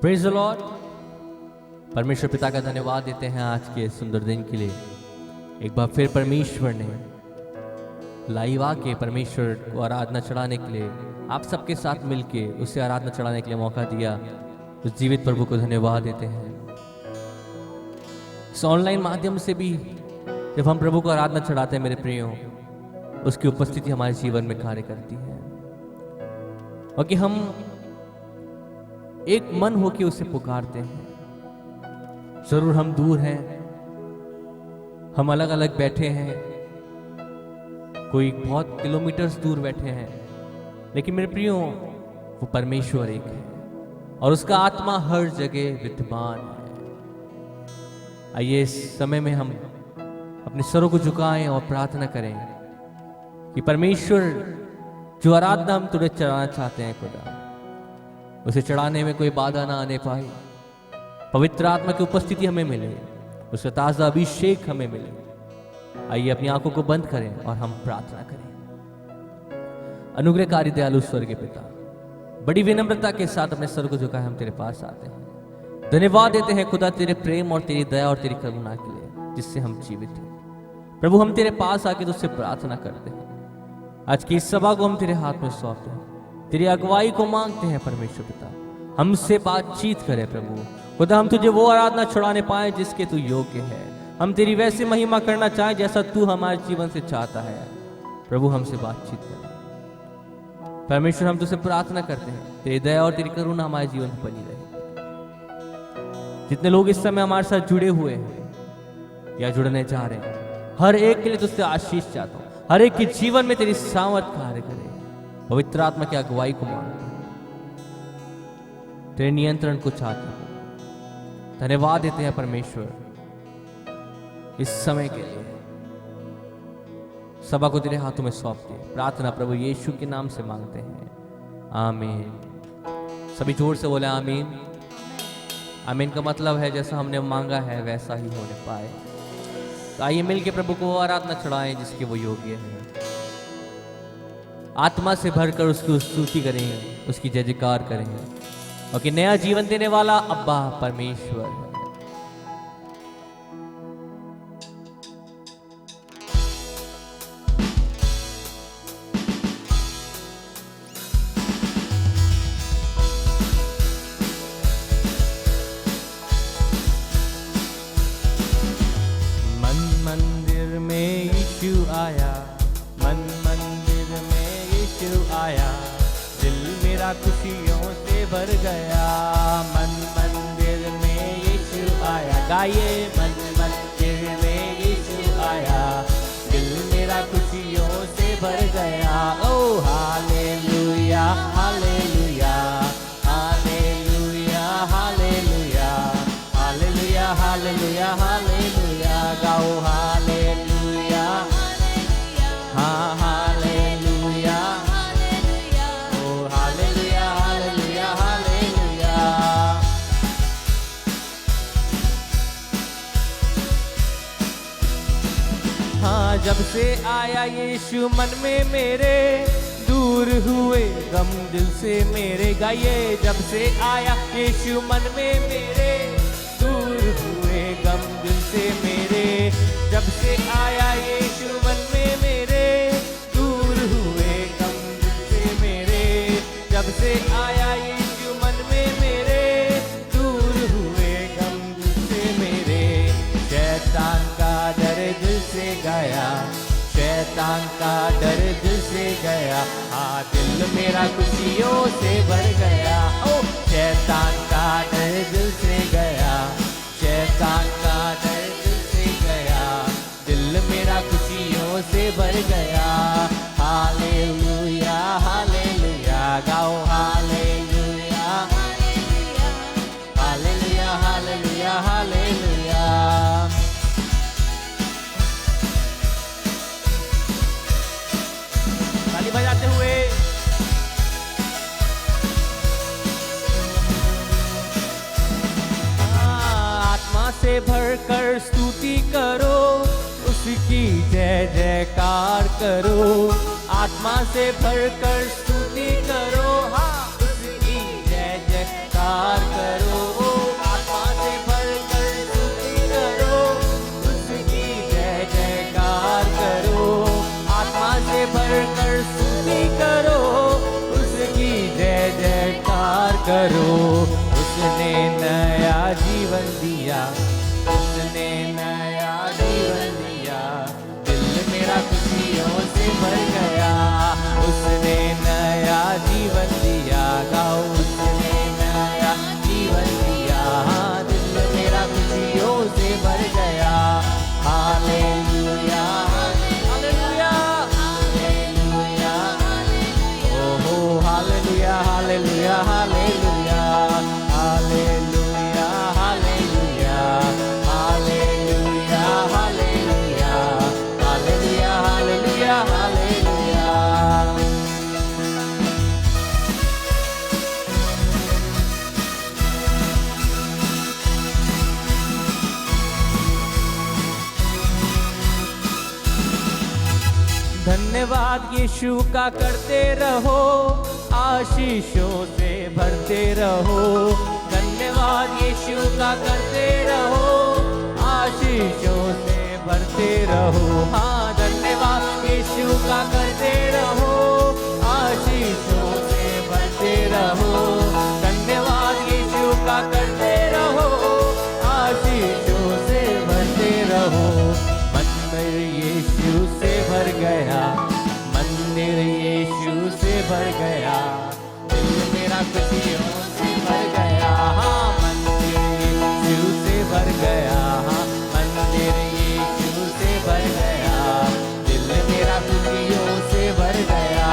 Praise the Lord. परमेश्वर पिता का धन्यवाद देते हैं आज के सुंदर दिन के लिए। एक बार फिर परमेश्वर ने लाइव आके परमेश्वर को आराधना चढ़ाने के लिए आप सबके साथ मिलके उसे आराधना चढ़ाने के लिए मौका दिया। उस जीवित प्रभु को धन्यवाद देते हैं। इस ऑनलाइन माध्यम से भी जब हम प्रभु को आराधना चढ़ाते हैं मेरे प्रियो, उसकी उपस्थिति हमारे जीवन में कार्य करती है और कि हम एक मन होके उसे पुकारते हैं। जरूर हम दूर हैं, हम अलग अलग बैठे हैं, कोई बहुत किलोमीटर्स दूर बैठे हैं, लेकिन मेरे प्रियो वो परमेश्वर एक है और उसका आत्मा हर जगह विद्यमान है। आइए इस समय में हम अपने सरों को झुकाएं और प्रार्थना करें कि परमेश्वर जो आराधना हम तुझे चढ़ाना चाहते हैं खुदा, उसे चढ़ाने में कोई बाधा ना आने पाए। पवित्र आत्मा की उपस्थिति हमें मिले, उसका ताजा अभिषेक हमें मिले। आइए अपनी आंखों को बंद करें और हम प्रार्थना करें। अनुग्रहकारी दयालु स्वर्गीय पिता, बड़ी विनम्रता के साथ अपने सर को झुकाए हम तेरे पास आते हैं। धन्यवाद देते हैं खुदा तेरे प्रेम और तेरी दया और तेरी करुणा के लिए जिससे हम जीवित हैं। प्रभु हम तेरे पास आके तुझसे प्रार्थना करते हैं। आज की इस सभा को हम तेरे हाथ में सौंपते हैं, तेरी अगुवाई को मांगते हैं। परमेश्वर पिता हमसे बातचीत करे प्रभु खुदा, हम तुझे वो आराधना छुड़ाने पाए जिसके तू योग्य है। हम तेरी वैसे महिमा करना चाहें जैसा तू हमारे जीवन से चाहता है। प्रभु हमसे बातचीत कर। परमेश्वर हम तुझसे प्रार्थना करते हैं, तेरी दया और तेरी करुणा हमारे जीवन में बनी रहे। जितने लोग इस समय हमारे साथ जुड़े हुए हैं या जुड़ने जा रहे हैं, हर एक के लिए तुझसे आशीष चाहता हूँ। हर एक के जीवन में तेरी सामर्थ कार्य करे। पवित्र आत्मा की अगुवाई को मांगता हूं, तेरे नियंत्रण को चाहता हूं। धन्यवाद देते हैं परमेश्वर इस समय के लिए। सभा को तेरे हाथों में सौंपते हैं। प्रार्थना प्रभु यीशु के नाम से मांगते हैं, आमीन। सभी जोर से बोले आमीन। आमीन का मतलब है जैसा हमने मांगा है वैसा ही होने पाए। तो आइए मिलके प्रभु को आराधना चढ़ाएं जिसके वो योग्य है। आत्मा से भरकर उसकी स्तुति करेंगे, उसकी जय जयकार करेंगे और कि नया जीवन देने वाला अब्बा परमेश्वर है। मन मंदिर में यीशु आया, मन मंदिर में यीशु आया, दिल मेरा खुशियों से भर गया। मन मंदिर में यीशु आया, गाइए मन मंदिर में यीशु आया, दिल मेरा खुशियों से भर गया। ओ hallelujah hallelujah hallelujah hallelujah hallelujah hallelujah hallelujah, गाओ हालेलुया हाँ हालेलुया, ओ हालेलुया हालेलुया हालेलुया। हाँ जब से आया यीशु मन में मेरे, दूर हुए गम दिल से मेरे। गाइए जब से आया यीशु मन में मेरे, दूर हुए गम दिल से मेरे। जब से आया यीशु मन में मेरे, दूर हुए गम दिल से मेरे। जब से आया यीशु मन में मेरे, दूर हुए गम दिल से मेरे। शैतान का डर दिल से गया, शैतान का डर दिल से गया। हाँ दिल मेरा खुशियों से भर गया। ओ शैतान का डर दिल से गया, शैतान का डर दिल से गया, दिल मेरा खुशियों से भर गया। हालेलुया हालेलुया, गाओ हालेलुया हालेलुया हालेलुया हालेलुया। ताली बजाते हुए आत्मा से भरकर स्तुति करो, उसकी जय जयकार करो। आत्मा से भरकर स्तुति करो, हाँ उसकी जय जयकार करो। धन्यवाद यीशु का करते रहो, आशीषों से भरते रहो। धन्यवाद यीशु का करते रहो, आशीषों से भरते रहो। हाँ, धन्यवाद यीशु का करते रहो, आशीषों से भरते रहो। धन्यवाद यीशु का करते रहो, आशीषों से भरते रहो। मंदिर यीशु से भर गया, मंदिर यीशु से भर गया, दिल मेरा खुशियों से भर गया। हाँ, मंदिर यीशु से भर गया, हाँ, मंदिर यीशु से भर गया, दिल मेरा खुशियों से भर गया।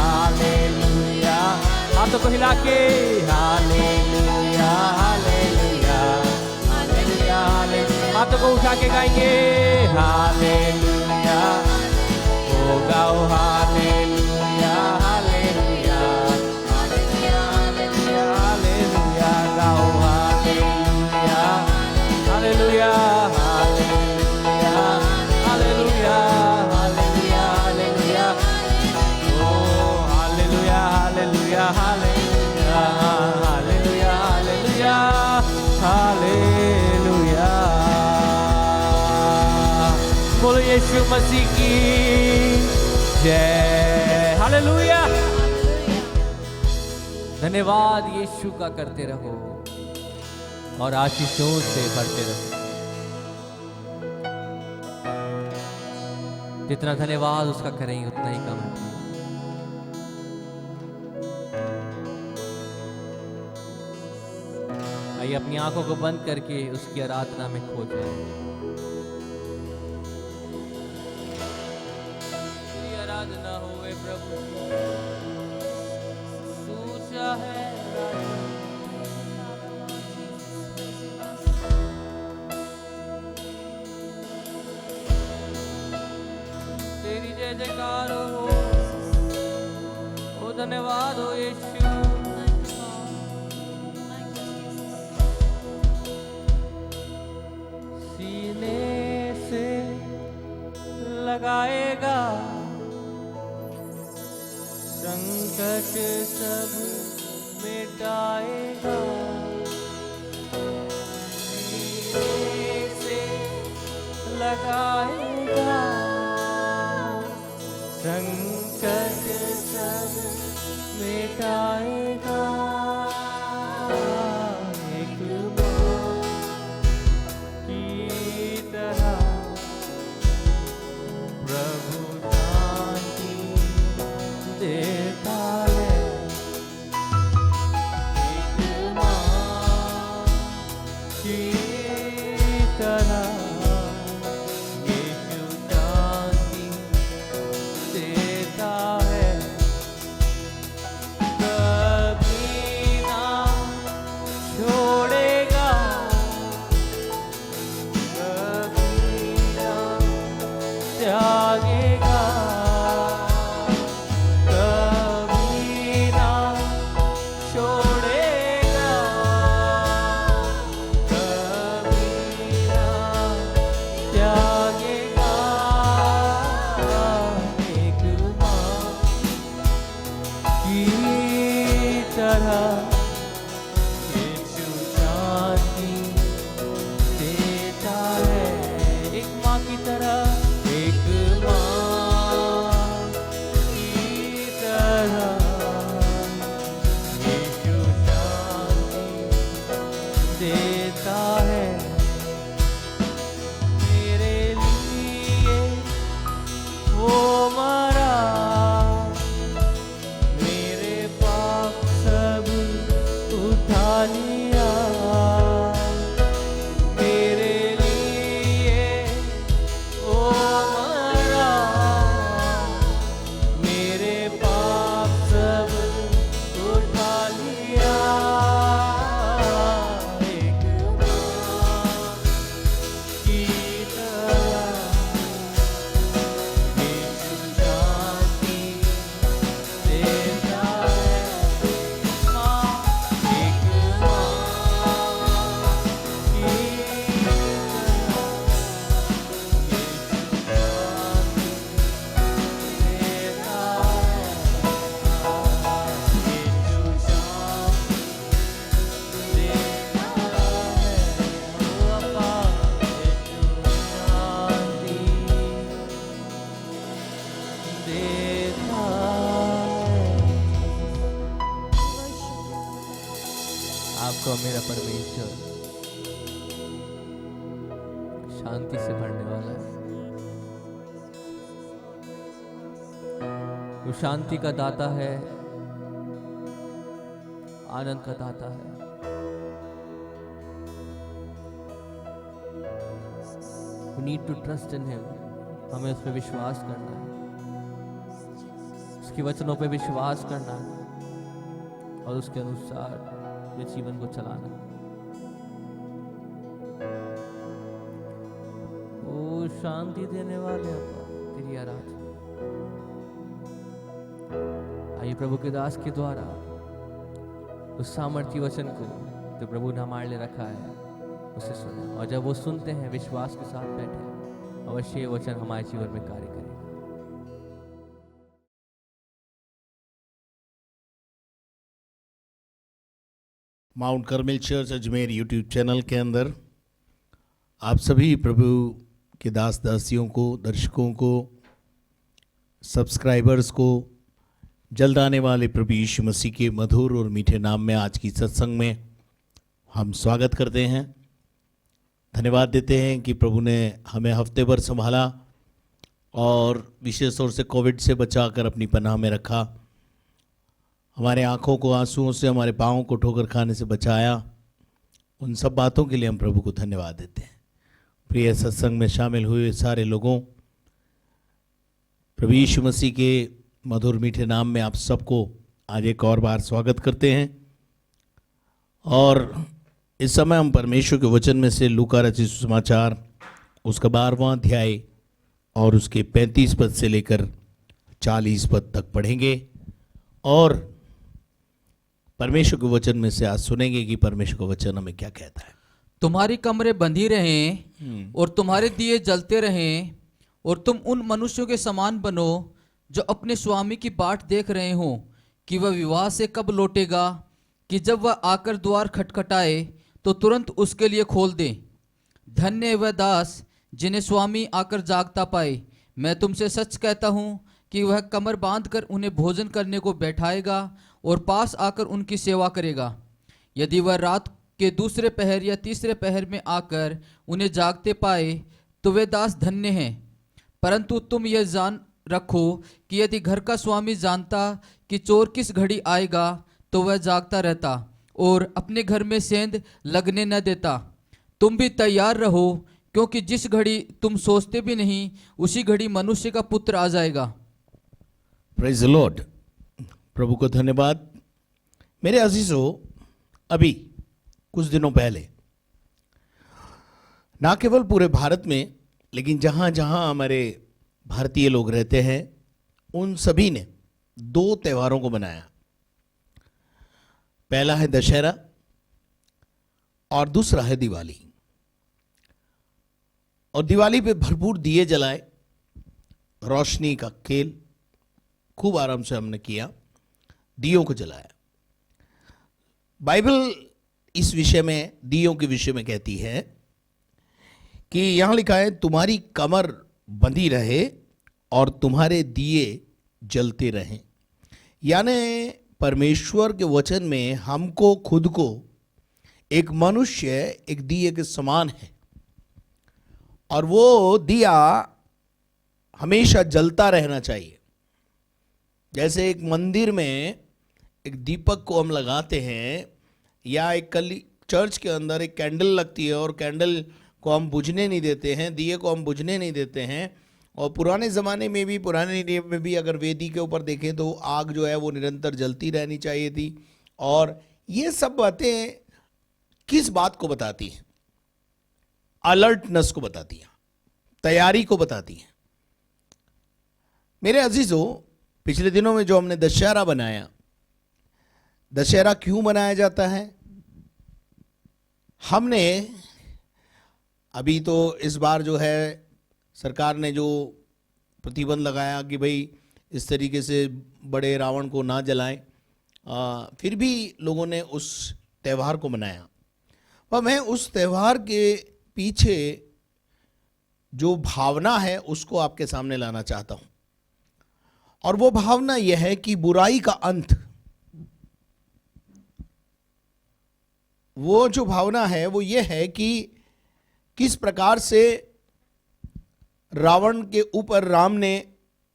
हालेलुया, हाथों को हिला के हालेलुया हालेलुया हालेलुया हालेलुया, हाथों को उठा के गाएंगे हालेलुया। ओ गाओ hallelujah hallelujah hallelujah hallelujah hallelujah, गाओ hallelujah hallelujah hallelujah hallelujah hallelujah hallelujah. ओ hallelujah hallelujah hallelujah hallelujah hallelujah hallelujah. बोलो यीशु मसीह की जय। हालेलुया। धन्यवाद यीशु का करते रहो और आशीषों से भरते रहो। जितना धन्यवाद उसका करेंगे उतना ही कम है। आइए अपनी आंखों को बंद करके उसकी आराधना में खो जाए। आराधना होए प्रभु, सूचा है तेरी जय जयकार हो। ओ धन्यवाद हो यीशु। सीने से लगाएगा संकट सब मिटाएगा। सीने से लगाएगा संकट सब मिटाएगा। एक माँ की तरह प्रभु शांति देता है। एक माँ की तरह यीशु शांति देता है। कभी ना छोड़ेगा, कभी ना त्यागेगा, कभी ना छोड़ेगा, कभी ना त्यागेगा। एक माँ की तरह यीशु शांति देता है। एक माँ की तरह, एक माँ की तरह यीशु शांति देता है। मेरे लिए वो मरा, मेरे पाप सब उठा लिया। मेरे लिए वो और मेरा परमेश्वर शांति से भरने वाला है। वो शांति का दाता है, आनंद का दाता है। We need to trust in him। हमें उस पर विश्वास करना है, उसके वचनों पे विश्वास करना है और उसके अनुसार अपने जीवन को चलाना है। ओ शांति देने वाले अब्बा, तेरी आराधना। आइए प्रभु के दास के द्वारा उस सामर्थ्य वचन को जो प्रभु ने हमारे लिए रखा है उसे सुने, और जब वो सुनते हैं विश्वास के साथ बैठे, अवश्य ये वचन हमारे जीवन में कार्य करेगा। Mount Carmel church Ajmer YouTube channel के अंदर आप सभी प्रभु के दास दासियों को, दर्शकों को, सब्सक्राइबर्स को जल्द आने वाले प्रभु यीशु मसीह के मधुर और मीठे नाम में आज की सत्संग में हम स्वागत करते हैं। धन्यवाद देते हैं कि प्रभु ने हमें हफ्ते भर संभाला और विशेष तौर से कोविड से बचाकर अपनी पनाह में रखा, हमारे आँखों को आंसुओं से, हमारे पाँवों को ठोकर खाने से बचाया। उन सब बातों के लिए हम प्रभु को धन्यवाद देते हैं। प्रिय सत्संग में शामिल हुए सारे लोगों, प्रभु यीशु मसीह के मधुर मीठे नाम में आप सबको आज एक और बार स्वागत करते हैं। और इस समय हम परमेश्वर के वचन में से लूका रचित सुसमाचार उसका 12वां अध्याय और उसके 35 पद से लेकर 40 पद तक पढ़ेंगे और परमेश्वर के वचन में से आज सुनेंगे कि परमेश्वर का वचन हमें क्या कहता है। तुम्हारी कमरें बंधी रहें और तुम्हारे दिए जलते रहें, और तुम उन मनुष्यों के समान बनो जो अपने स्वामी की बाट देख रहे हो कि वह विवाह से कब लौटेगा, कि जब वह आकर द्वार खटखटाए तो तुरंत उसके लिए खोल दे। धन्य है वह दास जिन्हें स्वामी आकर जागता पाए। मैं तुमसे सच कहता हूँ कि वह कमर बांधकर उन्हें भोजन करने को बैठाएगा और पास आकर उनकी सेवा करेगा। यदि वह रात के दूसरे पहर या तीसरे पहर में आकर उन्हें जागते पाए तो वे दास धन्य हैं। परंतु तुम यह जान रखो कि यदि घर का स्वामी जानता कि चोर किस घड़ी आएगा तो वह जागता रहता और अपने घर में सेंध लगने न देता। तुम भी तैयार रहो, क्योंकि जिस घड़ी तुम सोचते भी नहीं उसी घड़ी मनुष्य का पुत्र आ जाएगा। Praise the Lord. प्रभु को धन्यवाद। मेरे अजीजों, अभी कुछ दिनों पहले ना केवल पूरे भारत में लेकिन जहाँ जहाँ हमारे भारतीय लोग रहते हैं उन सभी ने 2 त्योहारों को मनाया। पहला है दशहरा और दूसरा है दिवाली। और दिवाली पे भरपूर दिए जलाए, रोशनी का खेल खूब आराम से हमने किया, दियों को जलाया। बाइबल इस विषय में, दियों के विषय में कहती है कि यहां लिखा है तुम्हारी कमर बंधी रहे और तुम्हारे दिए जलते रहें। यानी परमेश्वर के वचन में हमको खुद को एक मनुष्य एक दिए के समान है और वो दिया हमेशा जलता रहना चाहिए। जैसे एक मंदिर में एक दीपक को हम लगाते हैं या एक चर्च के अंदर एक कैंडल लगती है और कैंडल को हम बुझने नहीं देते हैं, दिए को हम बुझने नहीं देते हैं। और पुराने ज़माने में भी, पुराने नियम में भी अगर वेदी के ऊपर देखें तो आग जो है वो निरंतर जलती रहनी चाहिए थी। और ये सब बातें किस बात को बताती हैं? अलर्टनेस को बताती हैं, तैयारी को बताती हैं। मेरे अजीजों, पिछले दिनों में जो हमने दशहरा बनाया, दशहरा क्यों मनाया जाता है? हमने अभी तो इस बार जो है सरकार ने जो प्रतिबंध लगाया कि भाई इस तरीके से बड़े रावण को ना जलाएं, फिर भी लोगों ने उस त्यौहार को मनाया। पर मैं उस त्यौहार के पीछे जो भावना है उसको आपके सामने लाना चाहता हूं। और वो भावना यह है कि बुराई का अंत, वो जो भावना है वो ये है कि किस प्रकार से रावण के ऊपर राम ने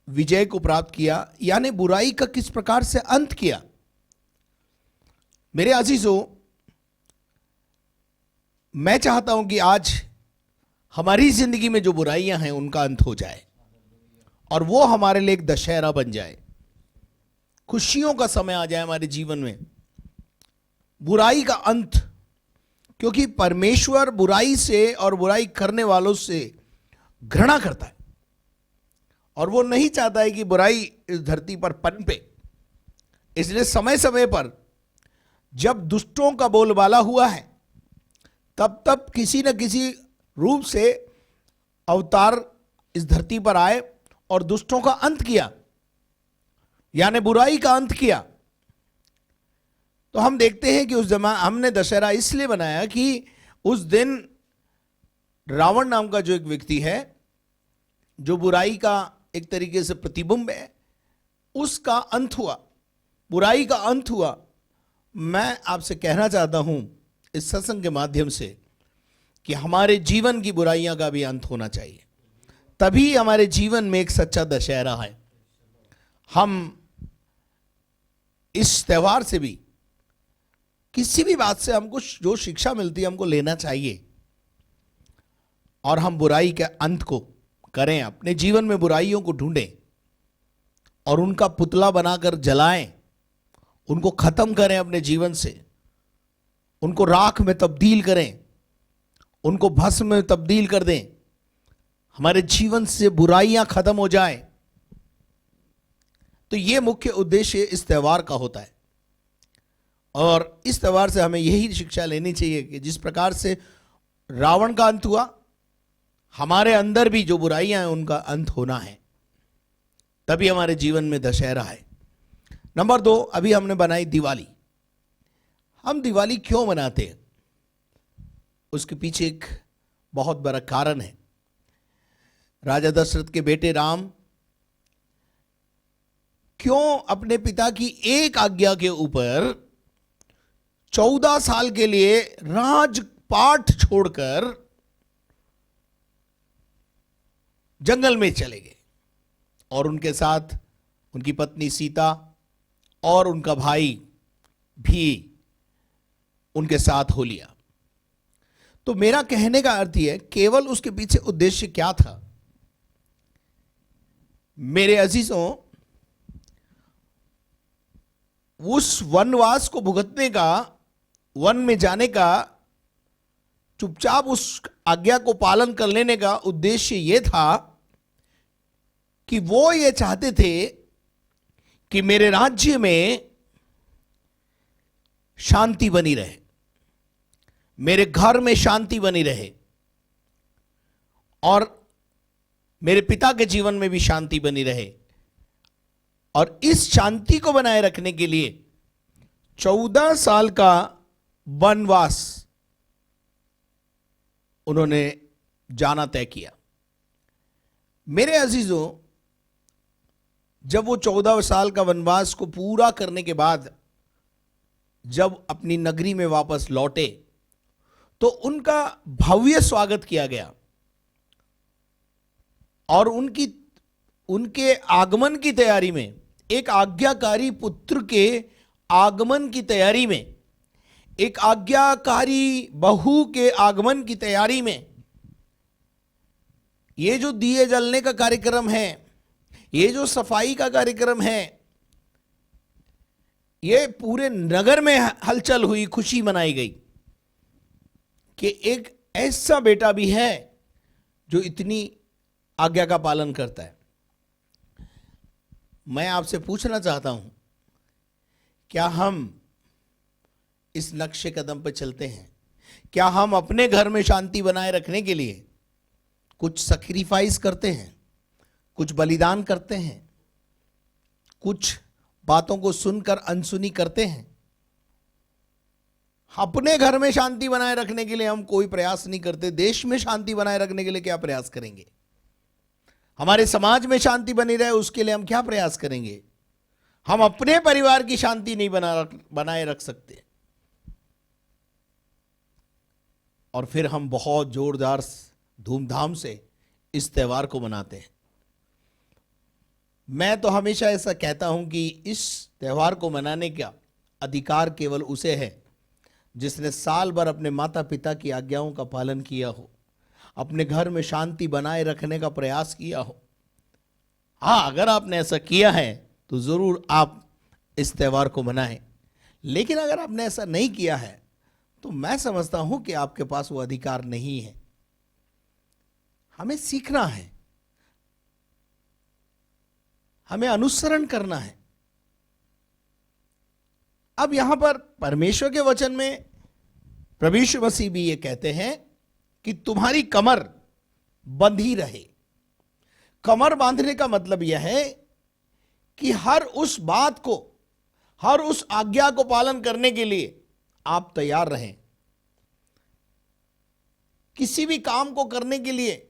विजय को प्राप्त किया, यानी बुराई का किस प्रकार से अंत किया। मेरे अजीजों, मैं चाहता हूं कि आज हमारी जिंदगी में जो बुराइयां हैं उनका अंत हो जाए और वो हमारे लिए एक दशहरा बन जाए, खुशियों का समय आ जाए हमारे जीवन में, बुराई का अंत। क्योंकि परमेश्वर बुराई से और बुराई करने वालों से घृणा करता है और वो नहीं चाहता है कि बुराई इस धरती पर पनपे। इसलिए समय समय पर जब दुष्टों का बोलबाला हुआ है तब तब किसी न किसी रूप से अवतार इस धरती पर आए और दुष्टों का अंत किया, यानी बुराई का अंत किया। तो हम देखते हैं कि उस जमाने हमने दशहरा इसलिए बनाया कि उस दिन रावण नाम का जो एक व्यक्ति है, जो बुराई का एक तरीके से प्रतिबिंब है, उसका अंत हुआ, बुराई का अंत हुआ। मैं आपसे कहना चाहता हूं इस सत्संग के माध्यम से कि हमारे जीवन की बुराइयां का भी अंत होना चाहिए, तभी हमारे जीवन में एक सच्चा दशहरा है। हम इस त्योहार से भी किसी भी बात से हमको जो शिक्षा मिलती है हमको लेना चाहिए और हम बुराई के अंत को करें, अपने जीवन में बुराइयों को ढूंढें और उनका पुतला बनाकर जलाएं, उनको खत्म करें अपने जीवन से, उनको राख में तब्दील करें, उनको भस्म में तब्दील कर दें, हमारे जीवन से बुराइयां खत्म हो जाए। तो यह मुख्य उद्देश्य इस त्योहार का होता है और इस त्योहार से हमें यही शिक्षा लेनी चाहिए कि जिस प्रकार से रावण का अंत हुआ, हमारे अंदर भी जो बुराइयां हैं उनका अंत होना है, तभी हमारे जीवन में दशहरा है। नंबर 2, अभी हमने बनाई दिवाली। हम दिवाली क्यों मनाते हैं, उसके पीछे एक बहुत बड़ा कारण है। राजा दशरथ के बेटे राम क्यों अपने पिता की एक आज्ञा के ऊपर 14 साल के लिए राजपाट छोड़कर जंगल में चले गए और उनके साथ उनकी पत्नी सीता और उनका भाई भी उनके साथ हो लिया। तो मेरा कहने का अर्थ यह है, केवल उसके पीछे उद्देश्य क्या था। मेरे अजीजों, उस वनवास को भुगतने का, वन में जाने का, चुपचाप उस आज्ञा को पालन कर लेने का उद्देश्य यह था कि वो ये चाहते थे कि मेरे राज्य में शांति बनी रहे, मेरे घर में शांति बनी रहे और मेरे पिता के जीवन में भी शांति बनी रहे। और इस शांति को बनाए रखने के लिए 14 साल का वनवास उन्होंने जाना तय किया। मेरे अजीजों, जब वो 14 साल का वनवास को पूरा करने के बाद जब अपनी नगरी में वापस लौटे तो उनका भव्य स्वागत किया गया और उनके आगमन की तैयारी में, एक आज्ञाकारी पुत्र के आगमन की तैयारी में, एक आज्ञाकारी बहू के आगमन की तैयारी में, ये जो दिए जलने का कार्यक्रम है, ये जो सफाई का कार्यक्रम है, ये पूरे नगर में हलचल हुई, खुशी मनाई गई कि एक ऐसा बेटा भी है जो इतनी आज्ञा का पालन करता है। मैं आपसे पूछना चाहता हूं, क्या हम इस नक्शे कदम पर चलते हैं? क्या हम अपने घर में शांति बनाए रखने के लिए कुछ सैक्रिफाइस करते हैं, कुछ बलिदान करते हैं, कुछ बातों को सुनकर अनसुनी करते हैं? अपने घर में शांति बनाए रखने के लिए हम कोई प्रयास नहीं करते, देश में शांति बनाए रखने के लिए क्या प्रयास करेंगे? हमारे समाज में शांति बनी रहे उसके लिए हम क्या प्रयास करेंगे? हम अपने परिवार की शांति नहीं बनाए रख सकते। और फिर हम बहुत जोरदार धूमधाम से इस त्योहार को मनाते हैं। मैं तो हमेशा ऐसा कहता हूं कि इस त्योहार को मनाने का अधिकार केवल उसे है जिसने साल भर अपने माता पिता की आज्ञाओं का पालन किया हो, अपने घर में शांति बनाए रखने का प्रयास किया हो। हाँ, अगर आपने ऐसा किया है तो जरूर आप इस त्योहार को मनाएं, लेकिन अगर आपने ऐसा नहीं किया है तो मैं समझता हूं कि आपके पास वो अधिकार नहीं है। हमें सीखना है, हमें अनुसरण करना है। अब यहां पर परमेश्वर के वचन में प्रभु यीशु मसीह भी ये कहते हैं कि तुम्हारी कमर बंधी रहे। कमर बांधने का मतलब यह है कि हर उस बात को, हर उस आज्ञा को पालन करने के लिए आप तैयार रहें। किसी भी काम को करने के लिए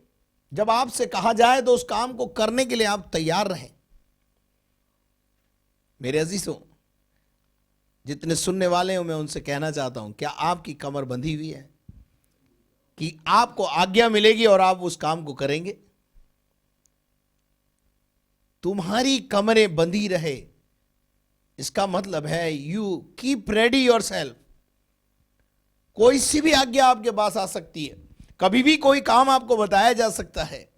जब आपसे कहा जाए तो उस काम को करने के लिए आप तैयार रहें। मेरे अजीजों, जितने सुनने वाले हो, मैं उनसे कहना चाहता हूं, क्या आपकी कमर बंधी हुई है कि आपको आज्ञा मिलेगी और आप उस काम को करेंगे? तुम्हारी कमरें बंधी रहे, इसका मतलब है यू कीप रेडी योरसेल्फ। कोई सी भी आज्ञा आपके पास आ सकती है, कभी भी कोई काम आपको बताया जा सकता है।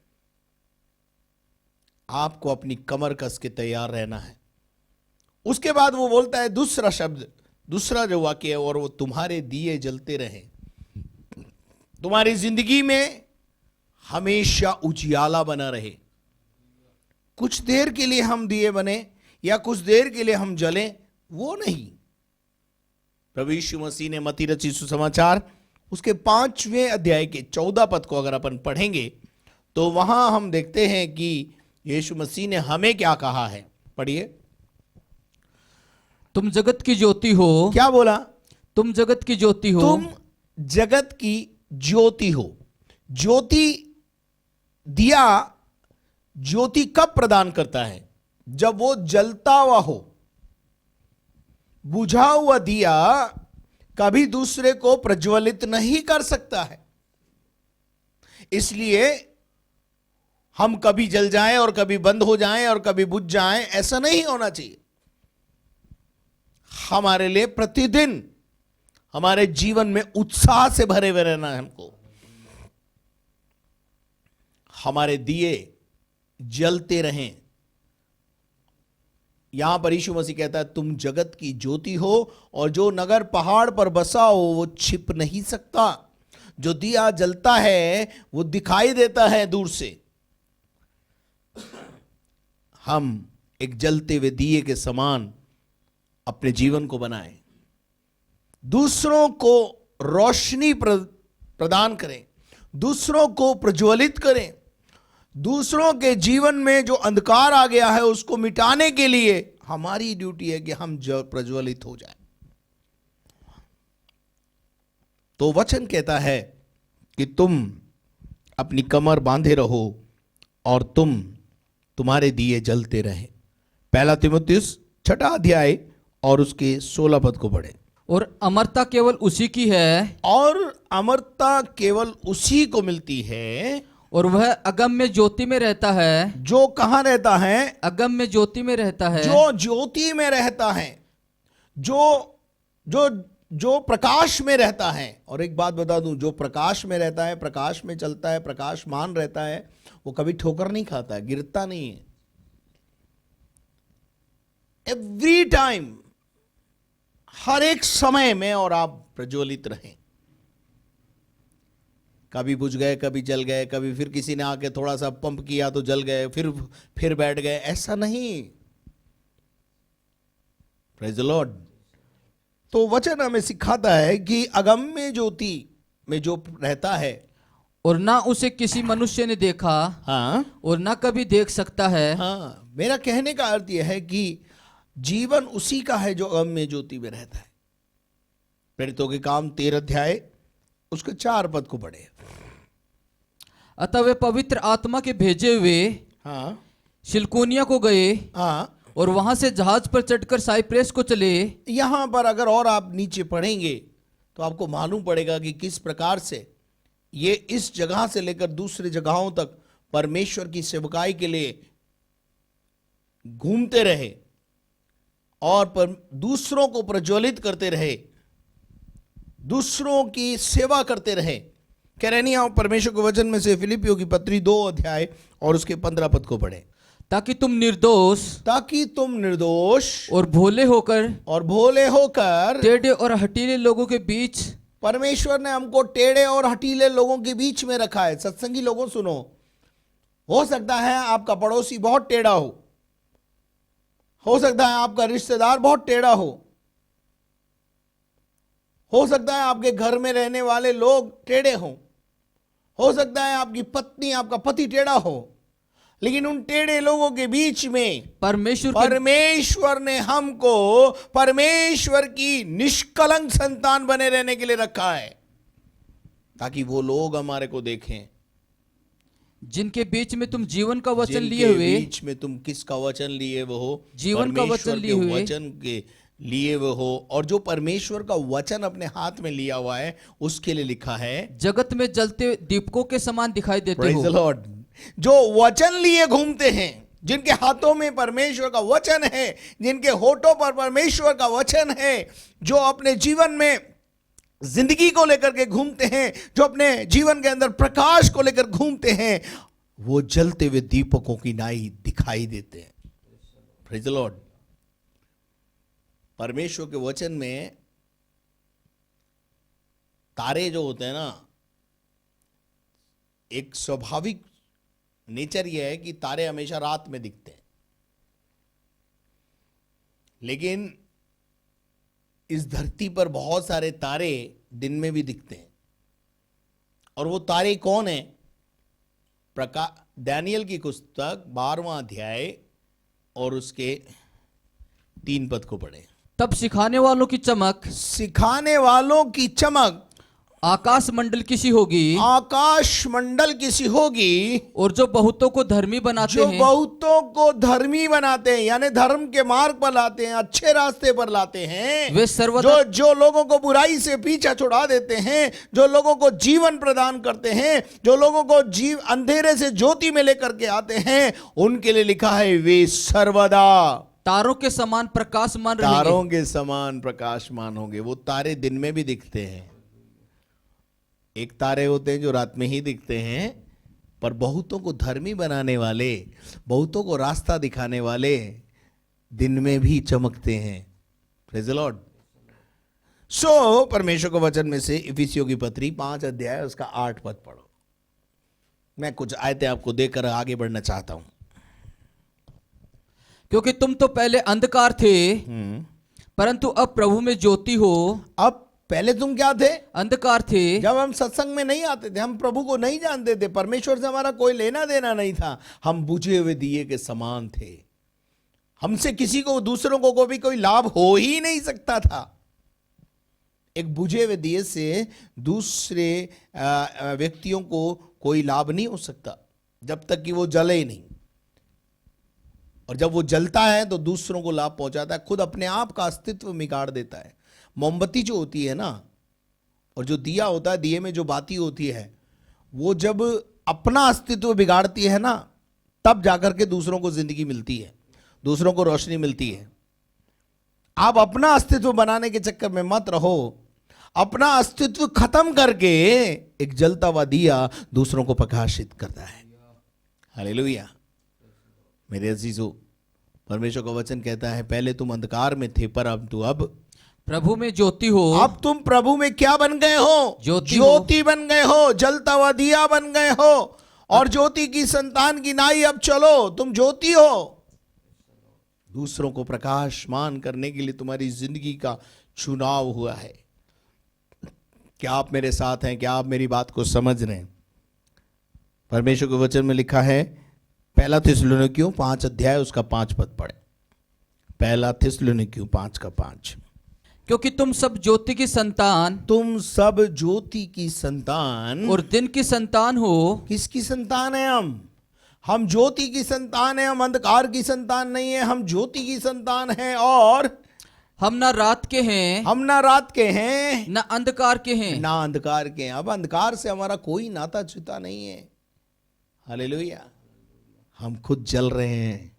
आपको अपनी कमर कस के तैयार रहना है। उसके बाद वो बोलता है दूसरा शब्द, दूसरा जो वाक्य है, और वो तुम्हारे दिए जलते रहें। तुम्हारी जिंदगी में हमेशा उजियाला बना रहे। कुछ देर के लिए हम दिए बने या कुछ देर के लिए हम जलें, वो नहीं। प्रभु यीशु मसीह ने मत्ती रचित सुसमाचार उसके 5वें अध्याय के 14 पद को अगर अपन पढ़ेंगे तो वहां हम देखते हैं कि यीशु मसीह ने हमें क्या कहा है। पढ़िए। तुम जगत की ज्योति हो। क्या बोला? तुम जगत की ज्योति हो। तुम जगत की ज्योति हो। ज्योति, दिया ज्योति कब प्रदान करता है? जब वो जलता हुआ हो। बुझा हुआ दिया कभी दूसरे को प्रज्वलित नहीं कर सकता है, इसलिए हम कभी जल जाएं और कभी बंद हो जाएं और कभी बुझ जाएं, ऐसा नहीं होना चाहिए। हमारे लिए प्रतिदिन हमारे जीवन में उत्साह से भरे हुए रहना है। हमको हमारे दिए जलते रहें। यहां पर यीशु मसीह कहता है तुम जगत की ज्योति हो, और जो नगर पहाड़ पर बसा हो वो छिप नहीं सकता। जो दिया जलता है वो दिखाई देता है दूर से। हम एक जलते हुए दिए के समान अपने जीवन को बनाएं, दूसरों को रोशनी प्रदान करें, दूसरों को प्रज्वलित करें। दूसरों के जीवन में जो अंधकार आ गया है उसको मिटाने के लिए हमारी ड्यूटी है कि हम प्रज्वलित हो जाएं। तो वचन कहता है कि तुम अपनी कमर बांधे रहो और तुम्हारे दिए जलते रहें। 1 तीमुथियुस 6 अध्याय और उसके 16 पद को पढ़े। और अमरता केवल उसी की है, और अमरता केवल उसी को मिलती है, और वह अगम्य ज्योति में रहता है। जो कहां रहता है? अगम्य ज्योति में रहता है। जो ज्योति में रहता है, जो प्रकाश में रहता है। और एक बात बता दूं, जो प्रकाश में रहता है, प्रकाश में चलता है, प्रकाशमान रहता है, वो कभी ठोकर नहीं खाता है, गिरता नहीं है। एवरी टाइम, हर एक समय में और आप प्रज्वलित रहें। कभी बुझ गए, कभी जल गए, कभी फिर किसी ने आके थोड़ा सा पंप किया तो जल गए, फिर बैठ गए, ऐसा नहीं। Praise the Lord. तो वचन हमें सिखाता है कि अगम्य ज्योति में जो रहता है, और ना उसे किसी मनुष्य ने देखा, हाँ, और ना कभी देख सकता है। हाँ। मेरा कहने का अर्थ यह है कि जीवन उसी का है जो अगम्य ज्योति में रहता है। प्रेरितों के काम 13 अध्याय उसके 4 पद को पढ़े। अतः वे पवित्र आत्मा के भेजे हुए हाँ, शिलकुनिया को गए, हाँ। और वहां से जहाज पर चढ़कर साइप्रेस को चले। यहां पर अगर और आप नीचे पढ़ेंगे तो आपको मालूम पड़ेगा कि किस प्रकार से ये इस जगह से लेकर दूसरी जगहों तक परमेश्वर की सेवकाई के लिए घूमते रहे और दूसरों को प्रज्वलित करते रहे, दूसरों की सेवा करते रहे। कह रहे नहीं, आप परमेश्वर के वचन में से फिलिपियों की पत्री 2 अध्याय और उसके 15 पद को पढ़े। ताकि तुम निर्दोष और भोले होकर टेढ़े और हठीले लोगों के बीच, परमेश्वर ने हमको टेढ़े और हठीले लोगों के बीच में रखा है। सत्संगी लोगों सुनो, हो सकता है आपका पड़ोसी बहुत टेढ़ा हो सकता है आपका रिश्तेदार बहुत टेढ़ा हो सकता है आपके घर में रहने वाले लोग टेढ़े हो सकता है आपकी पत्नी, आपका पति टेढ़ा हो, लेकिन उन टेढ़े लोगों के बीच में परमेश्वर ने हमको परमेश्वर की निष्कलंक संतान बने रहने के लिए रखा है, ताकि वो लोग हमारे को देखें। जिनके बीच में तुम जीवन का वचन लिए हुए, बीच में तुम किसका वचन लिए हुए हो? जीवन का वचन लिए हुए, वचन के लिए हुए हो। और जो परमेश्वर का वचन अपने हाथ में लिया हुआ है, उसके लिए लिखा है जगत में जलते दीपकों के समान दिखाई देते हो। Praise the Lord. जो वचन लिए घूमते हैं, जिनके हाथों में परमेश्वर का वचन है, जिनके होठों पर परमेश्वर का वचन है, जो अपने जीवन में जिंदगी को लेकर के घूमते हैं, जो अपने जीवन के अंदर प्रकाश को लेकर घूमते हैं, वो जलते हुए दीपकों की नाई दिखाई देते हैं। Praise the Lord. परमेश्वर के वचन में तारे जो होते हैं ना, एक स्वाभाविक नेचर यह है कि तारे हमेशा रात में दिखते हैं, लेकिन इस धरती पर बहुत सारे तारे दिन में भी दिखते हैं। और वो तारे कौन है? दानियल की पुस्तक 12वां अध्याय और उसके 3 पद को पढ़े। तब सिखाने वालों की चमक आकाश मंडल की सी होगी, और जो बहुतों को धर्मी बनाते हैं, यानी धर्म के मार्ग पर लाते हैं, अच्छे रास्ते पर लाते हैं, वे सर्वदा जो लोगों को बुराई से पीछा छुड़ा देते हैं, जो लोगों को जीवन प्रदान करते हैं, जो लोगों को अंधेरे से ज्योति में लेकर के आते हैं, उनके लिए लिखा है वे सर्वदा तारों के समान प्रकाशमान होंगे। वो तारे दिन में भी दिखते हैं। एक तारे होते हैं जो रात में ही दिखते हैं, पर बहुतों को धर्मी बनाने वाले, बहुतों को रास्ता दिखाने वाले दिन में भी चमकते हैं। Praise the Lord. सो परमेश्वर के वचन में से इफिसियों की पत्री 5 अध्याय उसका 8 पद पढ़ो। मैं कुछ आयतें आपको देकर आगे बढ़ना चाहता हूं। क्योंकि तुम तो पहले अंधकार थे, परंतु अब प्रभु में ज्योति हो। अब पहले तुम क्या थे? अंधकार थे। जब हम सत्संग में नहीं आते थे, हम प्रभु को नहीं जानते थे, परमेश्वर से हमारा कोई लेना देना नहीं था, हम बुझे हुए दिए के समान थे। हमसे किसी को, दूसरों को भी कोई लाभ हो ही नहीं सकता था। एक बुझे हुए दिए से दूसरे व्यक्तियों को कोई लाभ नहीं हो सकता जब तक कि वो जले ही नहीं। और जब वो जलता है तो दूसरों को लाभ पहुंचाता है, खुद अपने आप का अस्तित्व बिगाड़ देता है। मोमबत्ती जो होती है ना, और जो दिया होता है, दिए में जो बाती होती है, वो जब अपना अस्तित्व बिगाड़ती है ना, तब जाकर के दूसरों को जिंदगी मिलती है, दूसरों को रोशनी मिलती है। आप अपना अस्तित्व बनाने के चक्कर में मत रहो। अपना अस्तित्व खत्म करके एक जलता हुआ दिया दूसरों को प्रकाशित करता है। हालेलुया। मेरे अजीजों, परमेश्वर का वचन कहता है पहले तुम अंधकार में थे, पर अब प्रभु में ज्योति हो। अब तुम प्रभु में क्या बन गए हो? ज्योति बन गए हो, जलता हुआ दिया बन गए हो। और ज्योति की संतान की नाई अब चलो, तुम ज्योति हो। दूसरों को प्रकाशमान करने के लिए तुम्हारी जिंदगी का चुनाव हुआ है। क्या आप मेरे साथ हैं? क्या आप मेरी बात को समझ रहे हैं? परमेश्वर के वचन में लिखा है, पहला थिस्सलुनीकियों 5 अध्याय उसका 5 पद पढ़े। पहला थिस्सलुनीकियों 5 का 5। क्योंकि तुम सब ज्योति की संतान, और दिन की संतान हो। किसकी संतान है? हम ज्योति की संतान है। हम अंधकार की संतान नहीं है, हम ज्योति की संतान है। और हम ना रात के हैं हम ना रात के हैं न अंधकार के हैं। ना अंधकार के हैं। अब अंधकार से हमारा कोई नाता छूता नहीं है। हालेलुया। हम खुद जल रहे हैं।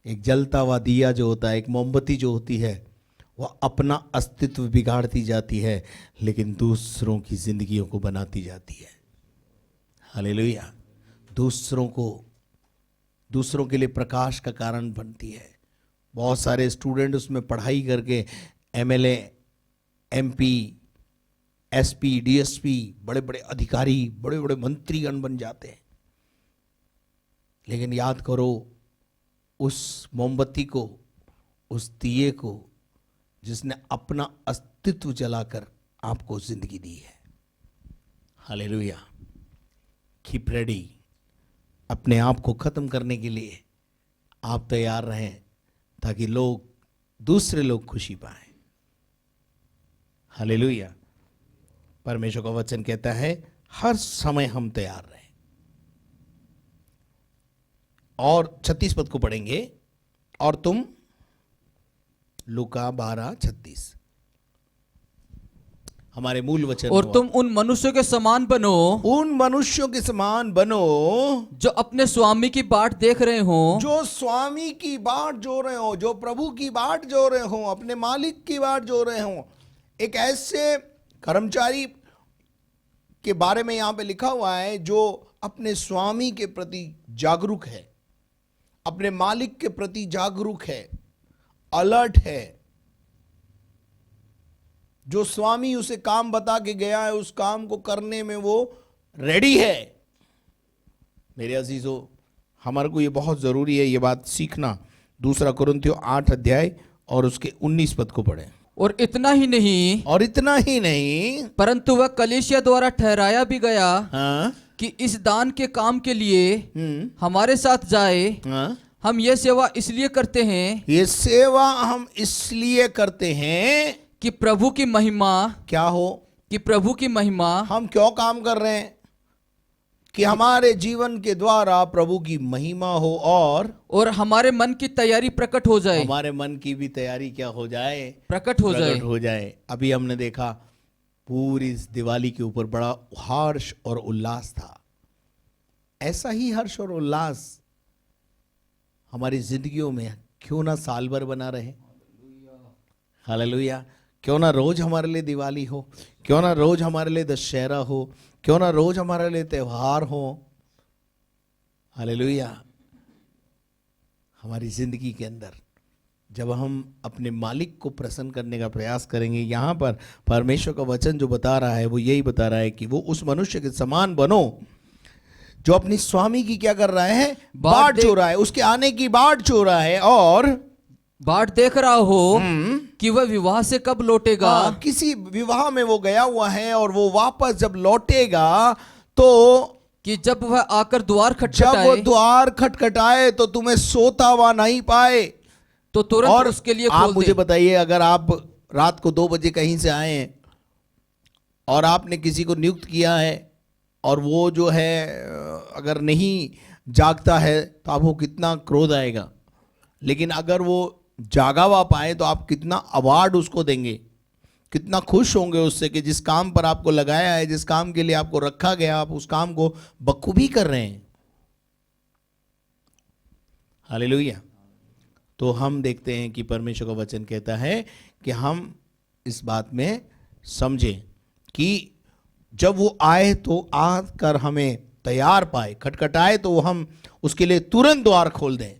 एक जलता हुआ दिया जो होता है, एक मोमबत्ती जो होती है, वह अपना अस्तित्व बिगाड़ती जाती है लेकिन दूसरों की जिंदगियों को बनाती जाती है। हालेलुया। दूसरों के लिए प्रकाश का कारण बनती है। बहुत सारे स्टूडेंट उसमें पढ़ाई करके एमएलए, एमपी, एसपी, डीएसपी, बड़े बड़े अधिकारी, बड़े बड़े मंत्रीगण बन जाते हैं। लेकिन याद करो उस मोमबत्ती को, उस दिए को जिसने अपना अस्तित्व जलाकर आपको जिंदगी दी है। हालेलुया। Keep ready. अपने आप को खत्म करने के लिए आप तैयार रहें ताकि दूसरे लोग खुशी पाएं। हालेलुया। परमेश्वर का वचन कहता है हर समय हम तैयार रहें। और 36 पद को पढ़ेंगे। और तुम, लूका 12:36 हमारे मूल वचन। और तुम उन मनुष्यों के समान बनो, उन मनुष्यों के समान बनो जो अपने स्वामी की बाट देख रहे हो, जो स्वामी की बाट जो रहे हो, जो प्रभु की बाट जो रहे हो, अपने मालिक की बाट जो रहे हो। एक ऐसे कर्मचारी के बारे में यहां पे लिखा हुआ है जो अपने स्वामी के प्रति जागरूक है, अपने मालिक के प्रति जागरूक है, अलर्ट है। जो स्वामी उसे काम बता के गया है उस काम को करने में वो रेडी है। मेरे अजीजों, हमारे को ये बहुत जरूरी है ये बात सीखना। 2 कुरिन्थियों 8 अध्याय और उसके 19 पद को पढ़ें। और इतना ही नहीं, परंतु वह कलीसिया द्वारा ठहराया भी गया हाँ, कि इस दान के काम के लिए हमारे साथ जाए। हाँ, हम ये सेवा इसलिए करते हैं, ये सेवा हम इसलिए करते हैं कि प्रभु की महिमा, क्या हो, कि प्रभु की महिमा, हम क्यों काम कर रहे हैं कि हमारे जीवन के द्वारा प्रभु की महिमा हो और हमारे मन की तैयारी प्रकट हो जाए। हमारे मन की भी तैयारी क्या हो जाए, प्रकट हो जाए। अभी हमने देखा पूरी इस दिवाली के ऊपर बड़ा हर्ष और उल्लास था। ऐसा ही हर्ष और उल्लास हमारी जिंदगियों में क्यों ना साल भर बना रहे। हालेलुया। क्यों ना रोज हमारे लिए दिवाली हो, क्यों ना रोज हमारे लिए दशहरा हो, क्यों ना रोज हमारे लिए त्योहार हो। हालेलुया। हमारी जिंदगी के अंदर जब हम अपने मालिक को प्रसन्न करने का प्रयास करेंगे, यहां पर परमेश्वर का वचन जो बता रहा है वो यही बता रहा है कि वो उस मनुष्य के समान बनो जो अपनी स्वामी की क्या कर रहा है, बाट जो रहा है, उसके आने की बाट जो रहा है और बाट देख रहा हो कि वह विवाह से कब लौटेगा। किसी विवाह में वो गया हुआ है और वो वापस जब लौटेगा तो कि जब वह आकर द्वार खटखटाए, जब वो द्वार खटखटाए तो तुम्हें सोता हुआ नहीं पाए तो तुरंत और उसके लिए आप खोल मुझे दे। बताइए, अगर आप रात को 2 बजे कहीं से आए हैं और आपने किसी को नियुक्त किया है और वो जो है अगर नहीं जागता है तो आपको कितना क्रोध आएगा। लेकिन अगर वो जागा हुआ पाए तो आप कितना अवार्ड उसको देंगे, कितना खुश होंगे उससे कि जिस काम पर आपको लगाया है, जिस काम के लिए आपको रखा गया, आप उस काम को बखूबी कर रहे हैं। हालेलुया। तो हम देखते हैं कि परमेश्वर का वचन कहता है कि हम इस बात में समझें कि जब वो आए तो आकर हमें तैयार पाए, खटखटाए तो हम उसके लिए तुरंत द्वार खोल दें।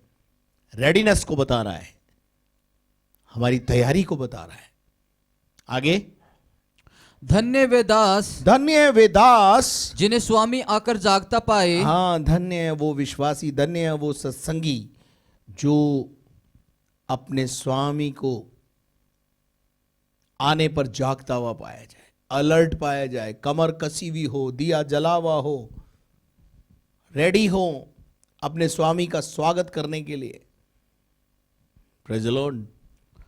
रेडीनेस को बता रहा है, हमारी तैयारी को बता रहा है। आगे, धन्य वे दास जिन्हें स्वामी आकर जागता पाए। हाँ, धन्य है वो विश्वासी, धन्य है वो सत्संगी जो अपने स्वामी को आने पर जागता हुआ पाया जाए, अलर्ट पाया जाए, कमर कसी हुई हो, दिया जला हुआ हो, रेडी हो अपने स्वामी का स्वागत करने के लिए। Praise the Lord.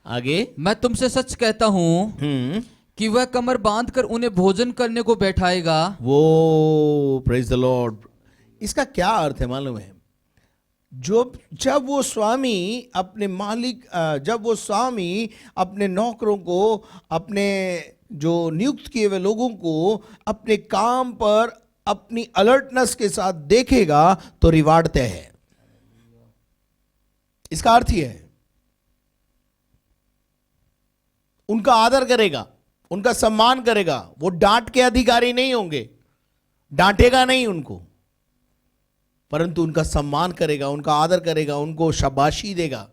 आगे, मैं तुमसे सच कहता हूं कि वह कमर बांधकर उन्हें भोजन करने को बैठाएगा। वो प्रेज़ द लॉर्ड। इसका क्या अर्थ है मालूम है? जब वो स्वामी अपने मालिक जब वो स्वामी अपने नौकरों को, अपने जो नियुक्त किए हुए लोगों को अपने काम पर अपनी अलर्टनेस के साथ देखेगा तो रिवार्ड तय है। इसका अर्थ यह है उनका आदर करेगा, उनका सम्मान करेगा। वो डांट के अधिकारी नहीं होंगे, डांटेगा नहीं उनको, परंतु उनका सम्मान करेगा, उनका आदर करेगा, उनको शाबाशी देगा।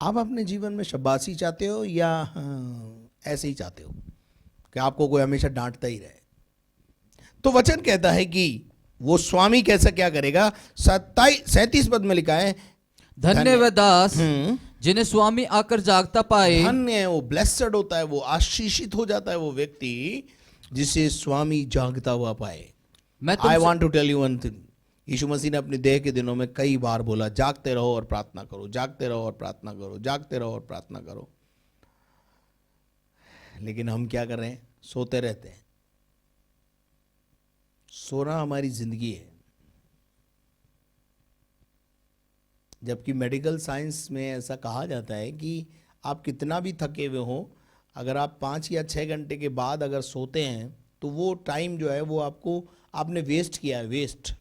आप अपने जीवन में शाबाशी चाहते हो या ऐसे ही चाहते हो कि आपको कोई हमेशा डांटता ही रहे? तो वचन कहता है कि वो स्वामी कैसा क्या करेगा। 37 पद में लिखा है, धन्य वे दास जिन्हें स्वामी आकर जागता पाए। धन्य है वो, ब्लेस्ड होता है वो, आशीषित हो जाता है वो व्यक्ति जिसे स्वामी जागता हुआ पाए। I want to tell you one thing, यीशु मसीह ने अपने देह के दिनों में कई बार बोला, जागते रहो और प्रार्थना करो, जागते रहो और प्रार्थना करो, जागते रहो और प्रार्थना करो। लेकिन हम क्या कर रहे हैं? सोते रहते हैं। सोना हमारी जिंदगी है। जबकि मेडिकल साइंस में ऐसा कहा जाता है कि आप कितना भी थके हुए हो, अगर आप 5 या 6 घंटे के बाद अगर सोते हैं तो वो टाइम जो है वो आपने वेस्ट किया है, वेस्ट।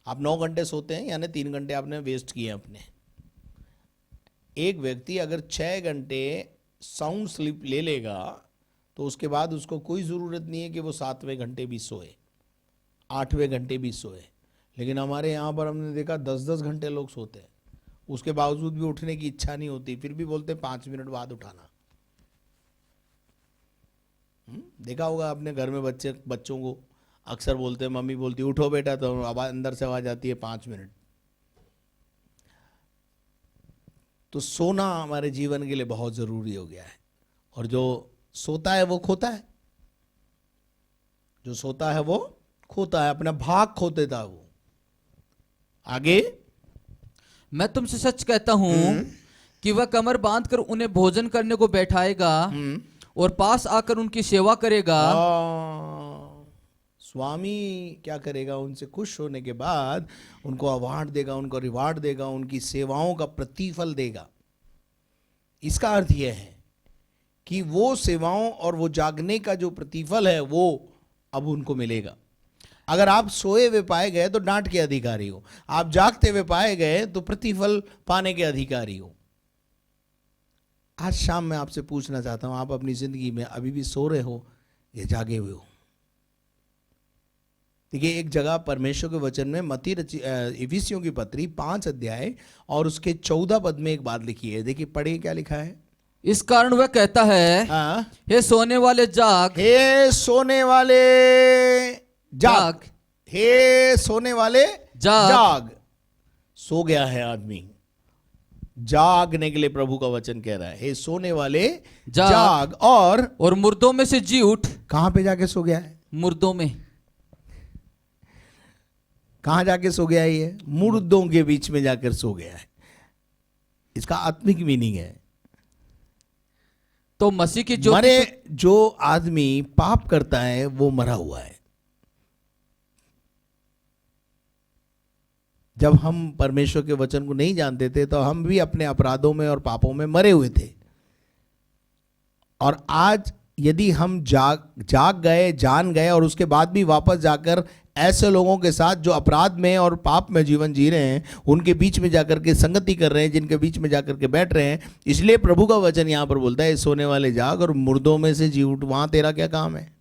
आप 9 घंटे सोते हैं यानी 3 घंटे आपने वेस्ट किए अपने। एक व्यक्ति अगर 6 घंटे साउंड स्लीप ले लेगा तो उसके बाद उसको कोई ज़रूरत नहीं है कि वो 7वें घंटे भी सोए, 8वें घंटे भी सोए। लेकिन हमारे यहाँ पर हमने देखा 10-10 घंटे लोग सोते हैं, उसके बावजूद भी उठने की इच्छा नहीं होती, फिर भी बोलते 5 मिनट बाद उठाना। देखा होगा आपने घर में बच्चों को अक्सर बोलते हैं, मम्मी बोलती उठो बेटा, तो आवाज अंदर से आवाज आती है 5 मिनट। तो सोना हमारे जीवन के लिए बहुत जरूरी हो गया है। और जो सोता है वो खोता है, जो सोता है वो खोता है, अपना भाग खो देता है वो। आगे, मैं तुमसे सच कहता हूं कि वह कमर बांधकर उन्हें भोजन करने को बैठाएगा और पास आकर उनकी सेवा करेगा। स्वामी क्या करेगा? उनसे खुश होने के बाद उनको अवार्ड देगा, उनको रिवार्ड देगा, उनकी सेवाओं का प्रतिफल देगा। इसका अर्थ यह है कि वो सेवाओं और वो जागने का जो प्रतिफल है वो अब उनको मिलेगा। अगर आप सोए हुए पाए गए तो डांट के अधिकारी हो, आप जागते हुए पाए गए तो प्रतिफल पाने के अधिकारी हो। आज शाम मैं आपसे पूछना चाहता हूं, आप अपनी जिंदगी में अभी भी सो रहे हो या जागे हुए हो? देखिए, एक जगह परमेश्वर के वचन में इफिसियों की पत्री 5 अध्याय और उसके 14 पद में एक बात लिखी है। देखिए, पढ़िए क्या लिखा है। इस कारण वह कहता है, हे सोने वाले जाग, हे सोने वाले जाग, हे सोने वाले जाग। सो गया है आदमी, जागने के लिए प्रभु का वचन कह रहा है, हे सोने वाले जाग और मुर्दों में से जी उठ। कहां पे जाके सो गया है? मुर्दों में। कहां जाके सो गया है? ये मुर्दों के बीच में जाकर सो गया है। इसका आत्मिक मीनिंग है, तो मसीह की जो मरे जो आदमी पाप करता है वो मरा हुआ है। जब हम परमेश्वर के वचन को नहीं जानते थे तो हम भी अपने अपराधों में और पापों में मरे हुए थे। और आज यदि हम जाग गए, जान गए और उसके बाद भी वापस जाकर ऐसे लोगों के साथ जो अपराध में और पाप में जीवन जी रहे हैं, उनके बीच में जाकर के संगति कर रहे हैं, जिनके बीच में जाकर के बैठ रहे हैं, इसलिए प्रभु का वचन यहां पर बोलता है, सोने वाले जाग और मुर्दों में से जी उठ। वहां तेरा क्या काम है?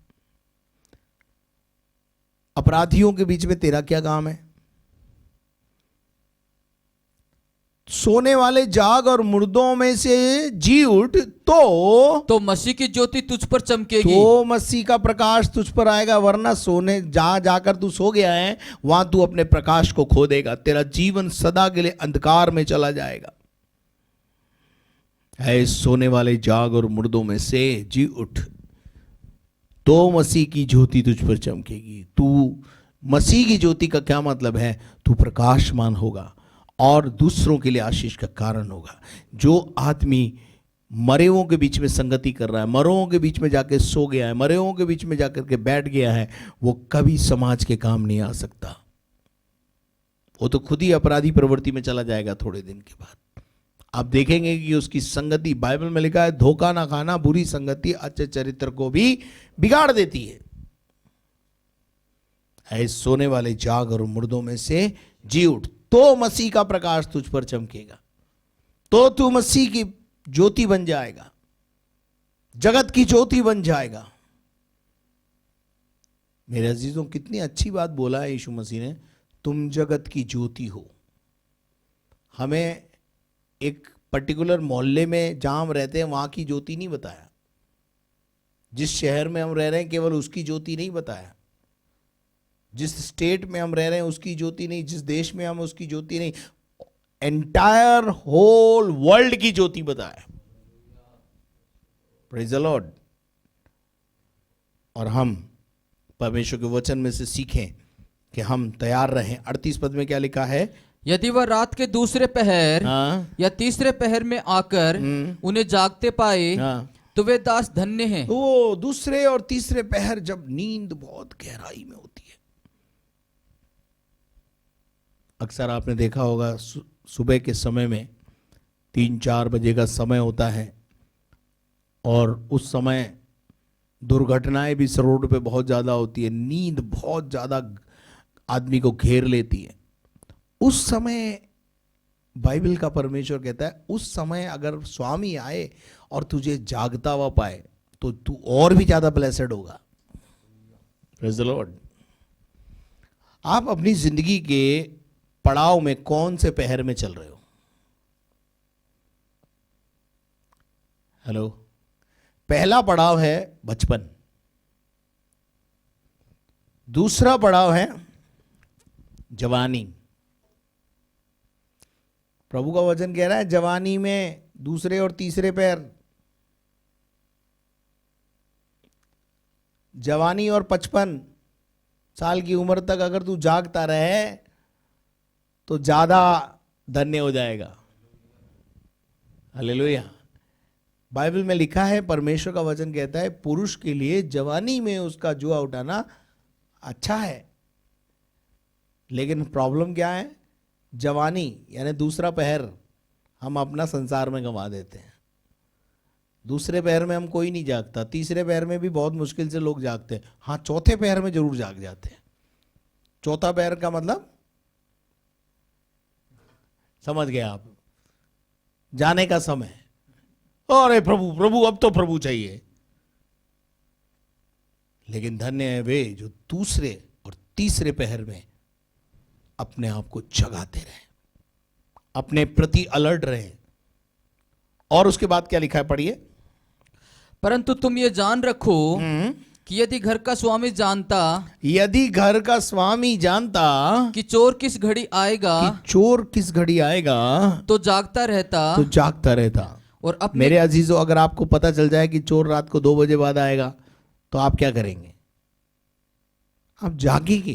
अपराधियों के बीच में तेरा क्या काम है? सोने वाले जाग और मुर्दों में से जी उठ तो मसीह की ज्योति तुझ पर चमकेगी। तो मसीह का प्रकाश तुझ पर आएगा। वरना सोने जाकर तू सो गया है, वहां तू अपने प्रकाश को खो देगा, तेरा जीवन सदा के लिए अंधकार में चला जाएगा। ऐ सोने वाले जाग और मुर्दों में से जी उठ, तो मसीह की ज्योति तुझ पर चमकेगी। तू मसीह की ज्योति का क्या मतलब है? तू प्रकाशमान होगा और दूसरों के लिए आशीष का कारण होगा। जो आदमी मरेओं के बीच में संगति कर रहा है, मरों के बीच में जाके सो गया है, मरेओं के बीच में जाकर के बैठ गया है, वो कभी समाज के काम नहीं आ सकता, वो तो खुद ही अपराधी प्रवृत्ति में चला जाएगा थोड़े दिन के बाद। आप देखेंगे कि उसकी संगति, बाइबल में लिखा है, धोखा ना खाना, बुरी संगति अच्छे चरित्र को भी बिगाड़ देती है। ऐ सोने वाले जाग और मुर्दों में से जी उठ, तो मसीह का प्रकाश तुझ पर चमकेगा, तो तू मसीह की ज्योति बन जाएगा, जगत की ज्योति बन जाएगा। मेरे अजीजों, कितनी अच्छी बात बोला है यीशु मसीह ने, तुम जगत की ज्योति हो। हमें एक पर्टिकुलर मोहल्ले में जहां हम रहते हैं वहां की ज्योति नहीं बताया, जिस शहर में हम रह रहे हैं केवल उसकी ज्योति नहीं बताया, जिस स्टेट में हम रह रहे हैं उसकी ज्योति नहीं, जिस देश में हम उसकी ज्योति नहीं, एंटायर होल वर्ल्ड की ज्योति बताया। Praise the Lord. और हम परमेश्वर के वचन में से सीखें कि हम तैयार रहें। 38 पद में क्या लिखा है? यदि वह रात के दूसरे पहर हाँ, या तीसरे पहर में आकर उन्हें जागते पाए हाँ, तो वे दास धन्य हैं। तो वो दूसरे और तीसरे पहर जब नींद बहुत गहराई में होती है, अक्सर आपने देखा होगा सुबह के समय में 3-4 बजे का समय होता है और उस समय दुर्घटनाएं भी इस रोड पे बहुत ज़्यादा होती है, नींद बहुत ज़्यादा आदमी को घेर लेती है। उस समय बाइबल का परमेश्वर कहता है, उस समय अगर स्वामी आए और तुझे जागता हुआ पाए तो तू और भी ज़्यादा ब्लेसेड होगा। Praise the Lord. आप अपनी जिंदगी के पड़ाव में कौन से पहर में चल रहे हो? हेलो। पहला पड़ाव है बचपन, दूसरा पड़ाव है जवानी। प्रभु का वचन कह रहा है जवानी में दूसरे और तीसरे पैर, जवानी और 55 साल की उम्र तक अगर तू जागता रहे तो ज्यादा धन्य हो जाएगा। हालेलुया। बाइबल में लिखा है, परमेश्वर का वचन कहता है, पुरुष के लिए जवानी में उसका जुआ उठाना अच्छा है। लेकिन प्रॉब्लम क्या है? जवानी यानी दूसरा पहर हम अपना संसार में गंवा देते हैं। दूसरे पहर में हम कोई नहीं जागता, तीसरे पहर में भी बहुत मुश्किल से लोग जागते हैं। हाँ, चौथे पहर में जरूर जाग जाते हैं। चौथा पहर का मतलब समझ गए आप? जाने का समय। अरे प्रभु प्रभु, अब तो प्रभु चाहिए। लेकिन धन्य है वे जो दूसरे और तीसरे पहर में अपने आप को जगाते रहे, अपने प्रति अलर्ट रहे। और उसके बाद क्या लिखा है, पढ़िए। परंतु तुम ये जान रखो कि यदि घर का स्वामी जानता, यदि घर का स्वामी जानता कि चोर किस घड़ी आएगा, कि चोर किस घड़ी आएगा, तो जागता रहता। तो जागता रहता। और अपने मेरे अजीजों, अगर आपको पता चल जाए कि चोर रात को 2 बजे बाद आएगा तो आप क्या करेंगे? आप जागेंगे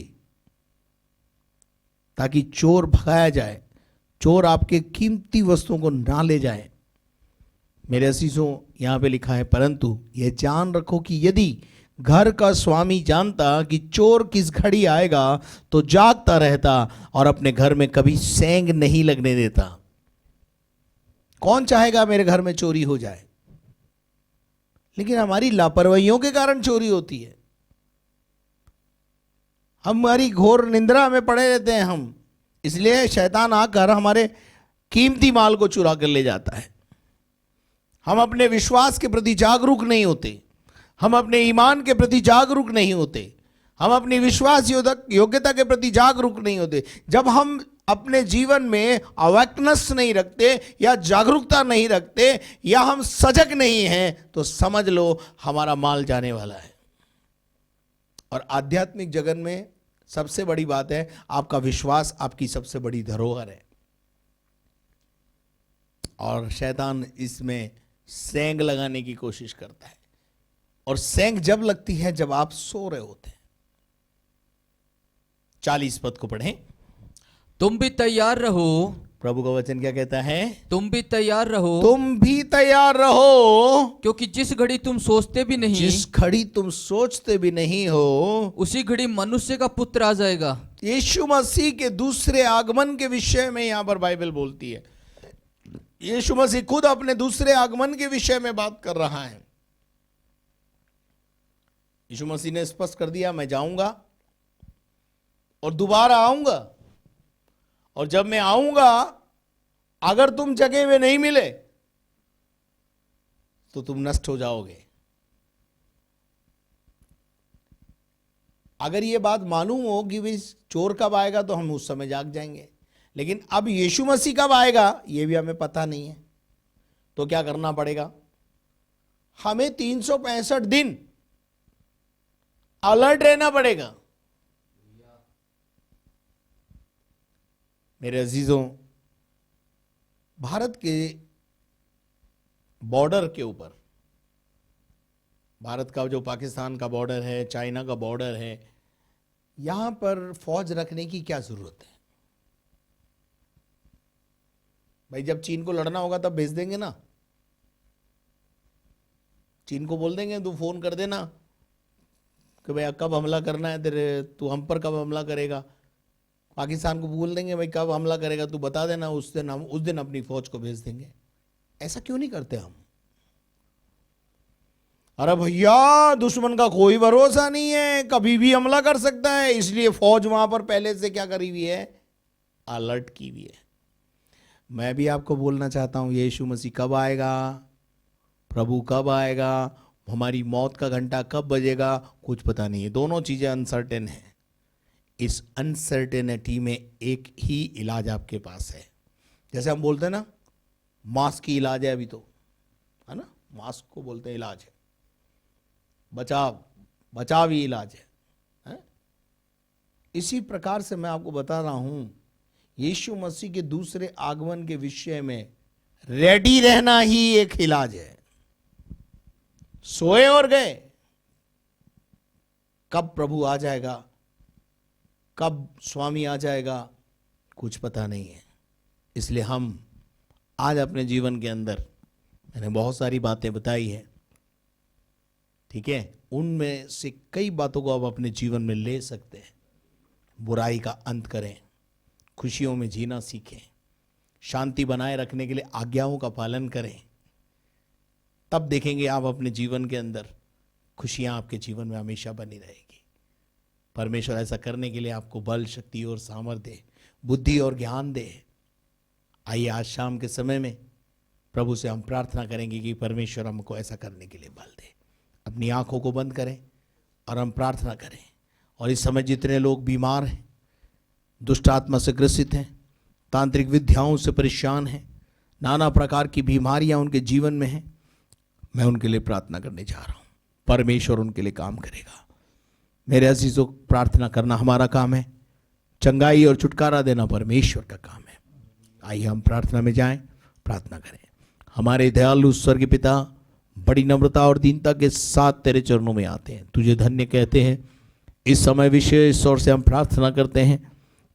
ताकि चोर भगाया जाए, चोर आपके कीमती वस्तुओं को ना ले जाए। मेरे अजीजों, यहां पे लिखा है, परंतु यह जान रखो कि यदि घर का स्वामी जानता कि चोर किस घड़ी आएगा तो जागता रहता और अपने घर में कभी सेंग नहीं लगने देता। कौन चाहेगा मेरे घर में चोरी हो जाए? लेकिन हमारी लापरवाहियों के कारण चोरी होती है। हमारी घोर निंद्रा में पड़े रहते हैं हम, इसलिए शैतान आकर हमारे कीमती माल को चुरा कर ले जाता है। हम अपने विश्वास के प्रति जागरूक नहीं होते, हम अपने ईमान के प्रति जागरूक नहीं होते, हम अपनी विश्वास योग्यता के प्रति जागरूक नहीं होते। जब हम अपने जीवन में अवेकनेस नहीं रखते या जागरूकता नहीं रखते या हम सजग नहीं हैं तो समझ लो हमारा माल जाने वाला है। और आध्यात्मिक जगत में सबसे बड़ी बात है, आपका विश्वास आपकी सबसे बड़ी धरोहर है। और शैतान इसमें सेंग लगाने की कोशिश करता है, और सेंग जब लगती है जब आप सो रहे होते हैं। 40 पद को पढ़ें। तुम भी तैयार रहो। प्रभु का वचन क्या कहता है? तुम भी तैयार रहो, तुम भी तैयार रहो, क्योंकि जिस घड़ी तुम सोचते भी नहीं, जिस घड़ी तुम सोचते भी नहीं हो, उसी घड़ी मनुष्य का पुत्र आ जाएगा। यीशु मसीह के दूसरे आगमन के विषय में यहां पर बाइबल बोलती है। यीशु मसीह खुद अपने दूसरे आगमन के विषय में बात कर रहा है। यीशु मसीह ने स्पष्ट कर दिया, मैं जाऊंगा और दोबारा आऊंगा, और जब मैं आऊंगा अगर तुम जगह हुए नहीं मिले तो तुम नष्ट हो जाओगे। अगर ये बात मालूम हो कि भाई चोर कब आएगा तो हम उस समय जाग जाएंगे, लेकिन अब यीशु मसीह कब आएगा ये भी हमें पता नहीं है। तो क्या करना पड़ेगा? हमें 365 दिन अलर्ट रहना पड़ेगा। मेरे अजीजों, भारत के बॉर्डर के ऊपर, भारत का जो पाकिस्तान का बॉर्डर है, चाइना का बॉर्डर है, यहां पर फौज रखने की क्या जरूरत है? भाई जब चीन को लड़ना होगा तब भेज देंगे ना। चीन को बोल देंगे तू फोन कर देना कि भाई कब हमला करना है तेरे, तू हम पर कब हमला करेगा। पाकिस्तान को बोल देंगे भाई कब हमला करेगा तू बता देना, उस दिन अपनी फौज को भेज देंगे। ऐसा क्यों नहीं करते हम? अरे भैया दुश्मन का कोई भरोसा नहीं है, कभी भी हमला कर सकता है, इसलिए फौज वहां पर पहले से क्या करी हुई है? अलर्ट की हुई है। मैं भी आपको बोलना चाहता हूं, यीशु मसीह कब आएगा, प्रभु कब आएगा, हमारी मौत का घंटा कब बजेगा, कुछ पता नहीं है। दोनों चीजें अनसर्टेन है। इस अनसर्टेनिटी में एक ही इलाज आपके पास है। जैसे हम बोलते हैं ना मास्क की इलाज है अभी, तो है ना, मास्क को बोलते हैं इलाज है, बचाव ही इलाज है? इसी प्रकार से मैं आपको बता रहा हूं, यीशु मसीह के दूसरे आगमन के विषय में रेडी रहना ही एक इलाज है। सोए और गए, कब प्रभु आ जाएगा, कब स्वामी आ जाएगा, कुछ पता नहीं है। इसलिए हम आज अपने जीवन के अंदर, मैंने बहुत सारी बातें बताई है, ठीक है, उनमें से कई बातों को आप अपने जीवन में ले सकते हैं। बुराई का अंत करें, खुशियों में जीना सीखें, शांति बनाए रखने के लिए आज्ञाओं का पालन करें, तब देखेंगे आप अपने जीवन के अंदर खुशियां आपके जीवन में हमेशा बनी रहेगी। परमेश्वर ऐसा करने के लिए आपको बल, शक्ति और सामर्थ्य, बुद्धि और ज्ञान दे। आइए आज शाम के समय में प्रभु से हम प्रार्थना करेंगे कि परमेश्वर हमको ऐसा करने के लिए बल दे। अपनी आंखों को बंद करें और हम प्रार्थना करें। और इस समय जितने लोग बीमार हैं, दुष्ट आत्मा से ग्रसित हैं, तांत्रिक विद्याओं से परेशान हैं, नाना प्रकार की बीमारियां उनके जीवन में हैं, मैं उनके लिए प्रार्थना करने जा रहा हूं। परमेश्वर उनके लिए काम करेगा। मेरे अजीजों, प्रार्थना करना हमारा काम है, चंगाई और छुटकारा देना परमेश्वर का काम है। आइए हम प्रार्थना में जाएं, प्रार्थना करें। हमारे दयालु स्वर्गीय पिता, बड़ी नम्रता और दीनता के साथ तेरे चरणों में आते हैं, तुझे धन्य कहते हैं। इस समय विशेष तौर से हम प्रार्थना करते हैं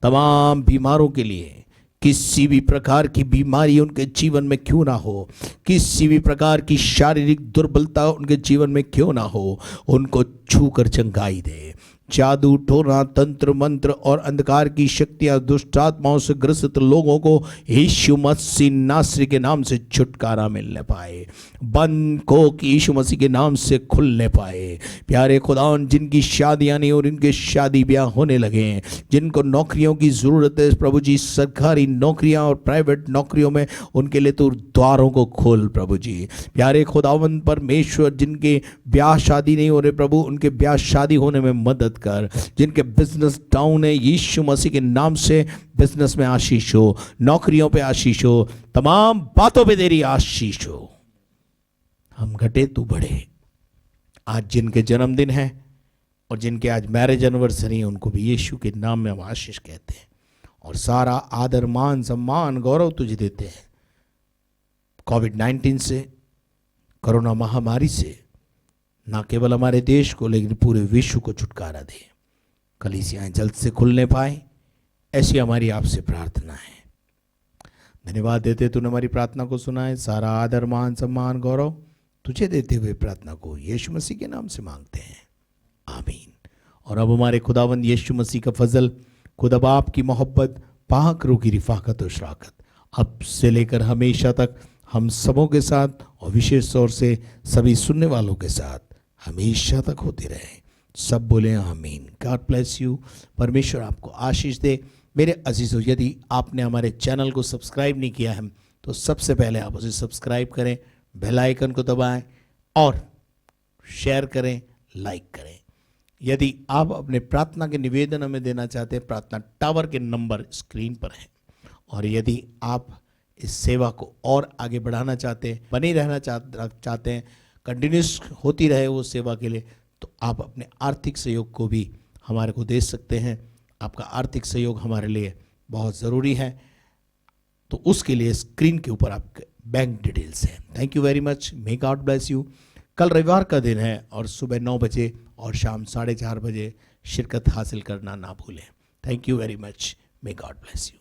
तमाम बीमारों के लिए। किसी भी प्रकार की बीमारी उनके जीवन में क्यों ना हो, किसी भी प्रकार की शारीरिक दुर्बलता उनके जीवन में क्यों ना हो, उनको छूकर चंगाई दे। जादू, टोना, तंत्र मंत्र और अंधकार की शक्तियां, दुष्ट आत्माओं से ग्रसित लोगों को यीशु मसीह नासरी के नाम से छुटकारा मिलने पाए, बंद को यीशु मसीह के नाम से खुलने पाए। प्यारे खुदावन, जिनकी शादियां नहीं और इनके शादी ब्याह होने लगे हैं, जिनको नौकरियों की ज़रूरत है प्रभु जी, सरकारी नौकरियां और प्राइवेट नौकरियों में, उनके लिए तो द्वारों को खोल प्रभु जी। प्यारे खुदावन परमेश्वर, जिनके ब्याह शादी नहीं हो रहे प्रभु, उनके ब्याह शादी होने में मदद कर। जिनके बिजनेस डाउन है, यीशु मसीह के नाम से बिजनेस में आशीष हो, नौकरियों पे आशीष हो, तमाम बातों पे तेरी आशीष हो। हम घटे तू बढ़े। आज जिनके जन्मदिन है और जिनके आज मैरिज एनिवर्सरी है, उनको भी यीशु के नाम में हम आशीष कहते हैं और सारा आदर, मान, सम्मान, गौरव तुझे देते हैं। कोविड-19 से, कोरोना महामारी से ना केवल हमारे देश को लेकिन पूरे विश्व को छुटकारा दे। कलीसियाएं जल्द से खुलने पाए, ऐसी हमारी आपसे प्रार्थना है। धन्यवाद देते तूने हमारी प्रार्थना को सुना है। सारा आदर, मान, सम्मान, गौरव तुझे देते हुए प्रार्थना को यीशु मसीह के नाम से मांगते हैं, आमीन। और अब हमारे खुदावंद यीशु मसीह का फजल, खुदा बाप की मोहब्बत, पाक रूह की रिफाकत और शराकत अब से लेकर हमेशा तक हम सबों के साथ और विशेष तौर से सभी सुनने वालों के साथ हमेशा तक होती रहे। सब बोले आमीन। God bless you. परमेश्वर आपको आशीष दे। मेरे अजीजों, यदि आपने हमारे चैनल को सब्सक्राइब नहीं किया है तो सबसे पहले आप उसे सब्सक्राइब करें, बेल आइकन को दबाएं और शेयर करें, लाइक करें। यदि आप अपने प्रार्थना के निवेदन हमें देना चाहते हैं, प्रार्थना टावर के नंबर स्क्रीन पर हैं। और यदि आप इस सेवा को और आगे बढ़ाना चाहते हैं, बने रहना चाहते हैं, कंटिन्यूस होती रहे वो सेवा के लिए, तो आप अपने आर्थिक सहयोग को भी हमारे को दे सकते हैं। आपका आर्थिक सहयोग हमारे लिए बहुत ज़रूरी है, तो उसके लिए स्क्रीन के ऊपर आपके बैंक डिटेल्स हैं। Thank you very much. May God bless you. कल रविवार का दिन है और सुबह 9 बजे और शाम 4:30 बजे शिरकत हासिल करना ना भूलें। Thank you very much. May God bless you.